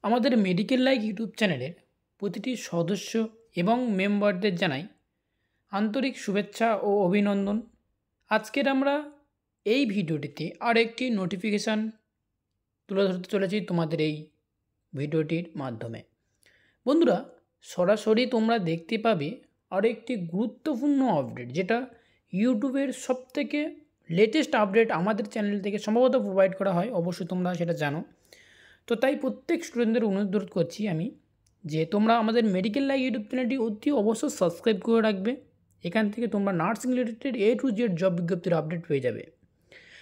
আমাদের medical like YouTube চ্যানেলের প্রতিটি সদস্য এবং মেম্বারদের জানাই আন্তরিক শুভেচ্ছা ও অভিনন্দন। আজকের আমরা এই ভিডিওটিতে আর একটি নোটিফিকেশান তুলে ধরতে চলেছি তোমাদের এই ভিডিওটির মাধ্যমে। বন্ধুরা, সরাসরি তোমরা দেখতে পাবে আর একটি গুরুত্বপূর্ণ আপডেট, যেটা ইউটিউবের সবথেকে লেটেস্ট আপডেট আমাদের চ্যানেল থেকে সম্ভবত প্রোভাইড করা হয়, অবশ্যই তোমরা সেটা জানো। তো তাই প্রত্যেক স্টুডেন্টদের অনুরোধ করছি আমি যে তোমরা আমাদের মেডিকেল লাইক ইউটিউব চ্যানেলটি অতি অবশ্যই সাবস্ক্রাইব করে রাখবে। এখান থেকে তোমরা nursing related A to Z job বিজ্ঞপ্তির আপডেট পেয়ে যাবে।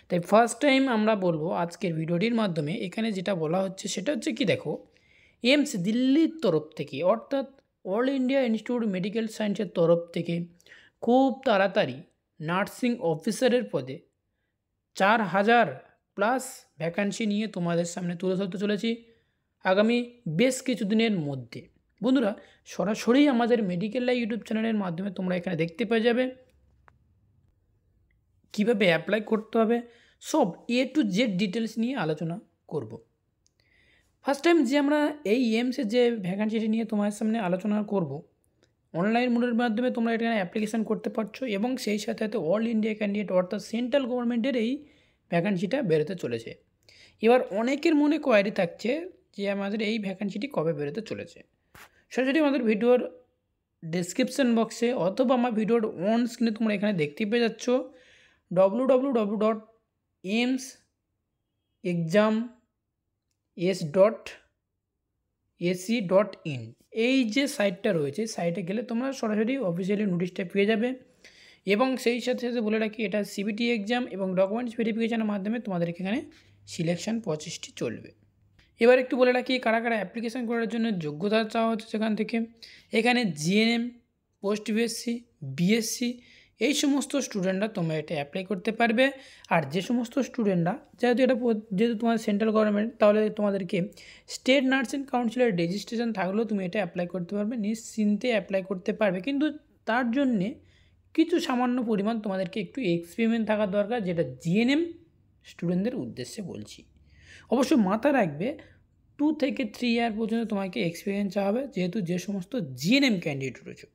তাই ফার্স্ট টাইম আমরা বলবো আজকের ভিডিওটির মাধ্যমে, এখানে যেটা বলা হচ্ছে সেটা হচ্ছে কি, দেখো, এইমস দিল্লির তরফ থেকে, অর্থাৎ অল ইন্ডিয়া ইনস্টিটিউট মেডিকেল সায়েন্সের তরফ থেকে খুব তাড়াতাড়ি নার্সিং অফিসারের পদে 4000 প্লাস ভ্যাকান্সি নিয়ে তোমাদের সামনে তুলে ধরতে চলেছি আগামী বেশ কিছুদিনের মধ্যে। বন্ধুরা, সরাসরি আমাদের মেডিকেল লাইভ ইউটিউব চ্যানেলের মাধ্যমে তোমরা এখানে দেখতে পেয়ে যাবে কীভাবে অ্যাপ্লাই করতে হবে, সব A to Z ডিটেলস নিয়ে আলোচনা করব। ফার্স্ট টাইম যে আমরা এই এইমসের যে ভ্যাকান্সিটি নিয়ে তোমাদের সামনে আলোচনা করব, অনলাইন মোডের মাধ্যমে তোমরা এখানে অ্যাপ্লিকেশান করতে পারছো এবং সেই সাথে সাথে অল ইন্ডিয়া ক্যান্ডিডেট অর্থাৎ সেন্ট্রাল গভর্নমেন্টের এই ভ্যাকান্সিটা বেরোতে চলেছে। এবার অনেকের মনে কোয়ারি থাকছে যে আমাদের এই ভ্যাকান্সিটি কবে বেরোতে চলেছে। সরাসরি আমাদের ভিডিওর ডেসক্রিপশন বক্সে অথবা আমার ভিডিওর অন স্ক্রিনে তোমরা এখানে দেখতে পেয়ে যাচ্ছ www.aimsexam.ac.in এই যে সাইটটা রয়েছে, সাইটে গেলে তোমরা সরাসরি অফিসিয়ালি নোটিশটা পেয়ে যাবে। এবং সেই সাথে সাথে বলে রাখি, এটা CBT এক্সাম এবং ডকুমেন্টস ভেরিফিকেশনের মাধ্যমে তোমাদের এখানে সিলেকশন প্রসেসটি চলবে। এবার একটু বলে রাখি কারা কারা অ্যাপ্লিকেশান করার জন্য যোগ্যতা চাওয়া হচ্ছে সেখান থেকে। এখানে GNM, পোস্ট BSc, BSc এই সমস্ত স্টুডেন্টরা তোমরা এটা অ্যাপ্লাই করতে পারবে। আর যে সমস্ত স্টুডেন্টরা, যেহেতু তোমাদের সেন্ট্রাল গভর্নমেন্ট, তাহলে তোমাদেরকে স্টেট নার্সিং কাউন্সিলের রেজিস্ট্রেশন থাকলেও তুমি এটা অ্যাপ্লাই করতে পারবে, নিশ্চিন্তে অ্যাপ্লাই করতে পারবে। কিন্তু তার জন্যে কিছু সামান্য পরিমাণ তোমাদেরকে একটু এক্সপেরিমেন্ট থাকার দরকার, যেটা GNM স্টুডেন্টদের উদ্দেশ্যে বলছি। অবশ্যই মাথা রাখবে 2 থেকে 3 ইয়ার পর্যন্ত তোমাকে এক্সপিরিয়েন্স হবে, যেহেতু যে সমস্ত GNM ক্যান্ডিডেট রয়েছে।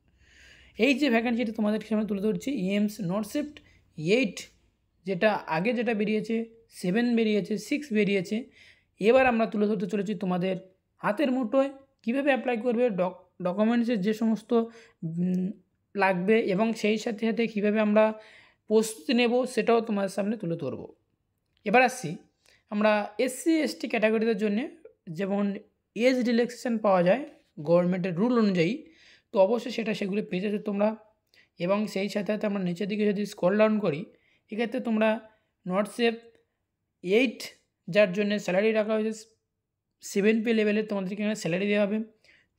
এই যে ভ্যাকান্সিটা তোমাদেরকে সামনে তুলে ধরছি, এইমস নট শিফট 8, যেটা আগে যেটা বেরিয়েছে 7 বেরিয়েছে, 6 বেরিয়েছে। এবার আমরা তুলে ধরতে চলেছি তোমাদের হাতের মুঠোয় কীভাবে অ্যাপ্লাই করবে, ডকুমেন্টসের যে সমস্ত লাগবে এবং সেই সাথে সাথে কীভাবে আমরা প্রস্তুতি নেব সেটাও তোমাদের সামনে তুলে ধরব। এবার আসছি, আমরা SC ST ক্যাটাগরিদের জন্য যেমন এজ রিল্যাক্সেশন পাওয়া যায় গভর্নমেন্টের রুল অনুযায়ী, তো অবশ্যই সেগুলো পেয়ে যাচ্ছ তোমরা। এবং সেই সাথে সাথে আমরা নিচের দিকে যদি স্ক্রল ডাউন করি, এক্ষেত্রে তোমরা নট সেফ 8 যার জন্য স্যালারি রাখা হয়েছে 7 পে লেভেলে, তোমাদেরকে এখানে স্যালারি দেওয়া হবে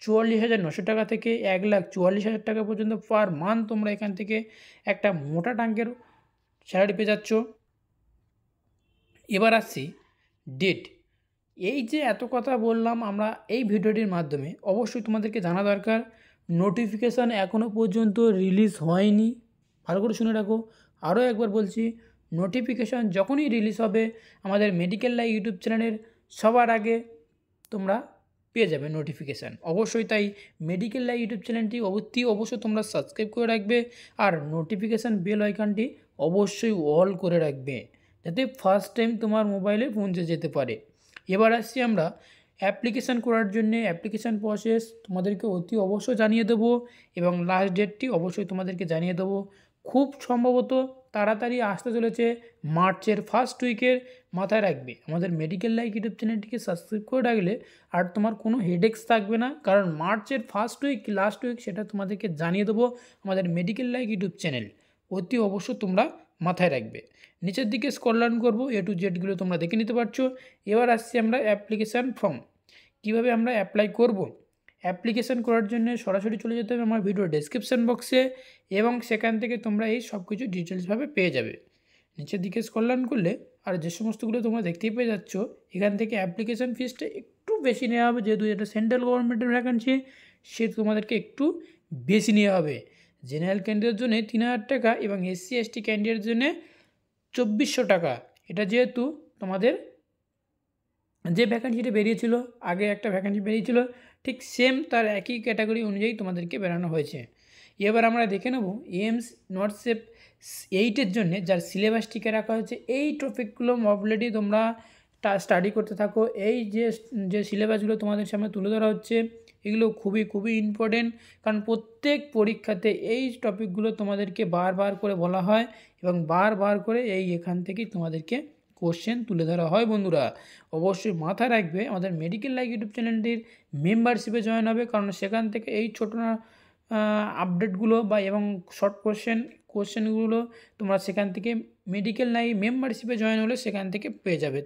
44,900 টাকা থেকে 1,44,000 টাকা পর্যন্ত পার মান্থ। তোমরা এখান থেকে একটা মোটা টাঙ্কের স্যালারি পেয়ে যাচ্ছ। এবার আসছি ডেট। এই যে এত কথা বললাম আমরা এই ভিডিওটির মাধ্যমে, অবশ্যই তোমাদেরকে জানা দরকার নোটিফিকেশান এখনও পর্যন্ত রিলিজ হয়নি। ভালো করে শুনে রাখো, আরও একবার বলছি, নোটিফিকেশান যখনই রিলিজ হবে আমাদের মেডিকেল লাইভ ইউটিউব চ্যানেলের সবার আগে তোমরা পেয়ে যাবে নোটিফিকেশান। অবশ্যই তাই মেডিকেল লাইভ ইউটিউব চ্যানেলটি অবশ্যই তোমরা সাবস্ক্রাইব করে রাখবে আর নোটিফিকেশান বেল আইকনটি অবশ্যই অল করে রাখবে, যাতে ফার্স্ট টাইম তোমার মোবাইলে পৌঁছে যেতে পারে। এবার আসছি আমরা অ্যাপ্লিকেশান করার জন্যে। অ্যাপ্লিকেশান প্রসেস তোমাদেরকে অতি অবশ্যই জানিয়ে দেবো এবং লাস্ট ডেটটি অবশ্যই তোমাদেরকে জানিয়ে দেবো। খুব সম্ভবত তাড়াতাড়ি আসতে চলেছে মার্চের ফার্স্ট উইকের। মাথায় রাখবে আমাদের মেডিকেল লাইভ ইউটিউব চ্যানেলটিকে সাবস্ক্রাইব করে রাখলে আর তোমার কোনো হেডেক্স থাকবে না, কারণ মার্চের ফার্স্ট উইক লাস্ট উইক সেটা তোমাদেরকে জানিয়ে দেবো আমাদের মেডিকেল লাইভ ইউটিউব চ্যানেল। অতি অবশ্যই তোমরা মাথায় রাখবে। নিচের দিকে স্ক্রল ডাউন করবো, A to Z গুলো তোমরা দেখে নিতে পারছো। এবার আসছি আমরা অ্যাপ্লিকেশান ফর্ম, কীভাবে আমরা অ্যাপ্লাই করব। অ্যাপ্লিকেশান করার জন্য সরাসরি চলে যেতে হবে আমার ভিডিও ডেসক্রিপশন বক্সে এবং সেখান থেকে তোমরা এই সব কিছু ডিটেলসভাবে পেয়ে যাবে। নিচের দিকে স্ক্রল ডাউন করলে আর যে সমস্তগুলো তোমরা দেখতেই পেয়ে যাচ্ছ, এখান থেকে অ্যাপ্লিকেশান ফিসটা একটু বেশি নেওয়া হবে, যেহেতু এটা সেন্ট্রাল গভর্নমেন্টের ভ্যাকান্সি সে তোমাদেরকে একটু বেশি নেওয়া হবে। জেনারেল ক্যান্ডিডেটের জন্য 3,000 টাকা এবং SC ST ক্যান্ডিডেটের জন্য 2,400 টাকা। এটা যেহেতু তোমাদের যে ভ্যাকান্সিটা বেরিয়েছিল, আগে একটা ভ্যাকান্সি বেরিয়েছিল, ঠিক সেম তার একই ক্যাটাগরি অনুযায়ী তোমাদেরকে বেরানো হয়েছে। এবার আমরা দেখে নেব এইমস নোটসেপ 8-এর জন্যে যার সিলেবাস টিকে রাখা হয়েছে। এই টপিকগুলো অলরেডি তোমরা স্টাডি করতে থাকো। এই যে সিলেবাসগুলো তোমাদের সামনে তুলে ধরা হচ্ছে, এগুলো খুবই ইম্পর্টেন্ট, কারণ প্রত্যেক পরীক্ষাতে এই টপিকগুলো তোমাদেরকে বারবার করে বলা হয় এবং বারবার করে এখান থেকেই তোমাদেরকে কোশ্চেন তুলে ধরা হয়। বন্ধুরা অবশ্যই মাথায় রাখবে, আমাদের মেডিকেল লাইক ইউটিউব চ্যানেলটির মেম্বারশিপে জয়েন হবে, কারণ সেখান থেকে এই ছোটো আপডেটগুলো এবং শর্ট কোশ্চেনগুলো তোমরা সেখান থেকে মেডিকেল লাইক মেম্বারশিপে জয়েন হলে সেখান থেকে পেয়ে যাবে।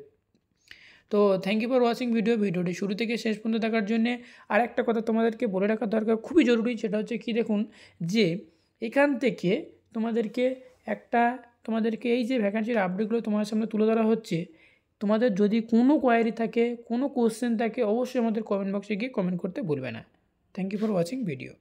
তো থ্যাংক ইউ ফর ওয়াচিং ভিডিওটি শুরু থেকে শেষ পর্যন্ত দেখার জন্যে। আর একটা কথা তোমাদেরকে বলে রাখা দরকার, খুবই জরুরি, সেটা হচ্ছে কি, দেখুন যে এখান থেকে তোমাদেরকে এই যে ভ্যাকান্সির আপডেটগুলো তোমাদের সামনে তুলে ধরা হচ্ছে, তোমাদের যদি কোনো কোয়ারি থাকে, কোনো কোশ্চেন থাকে, অবশ্যই আমাদের কমেন্ট বক্সে গিয়ে কমেন্ট করতে ভুলবে না। Thank you for watching video.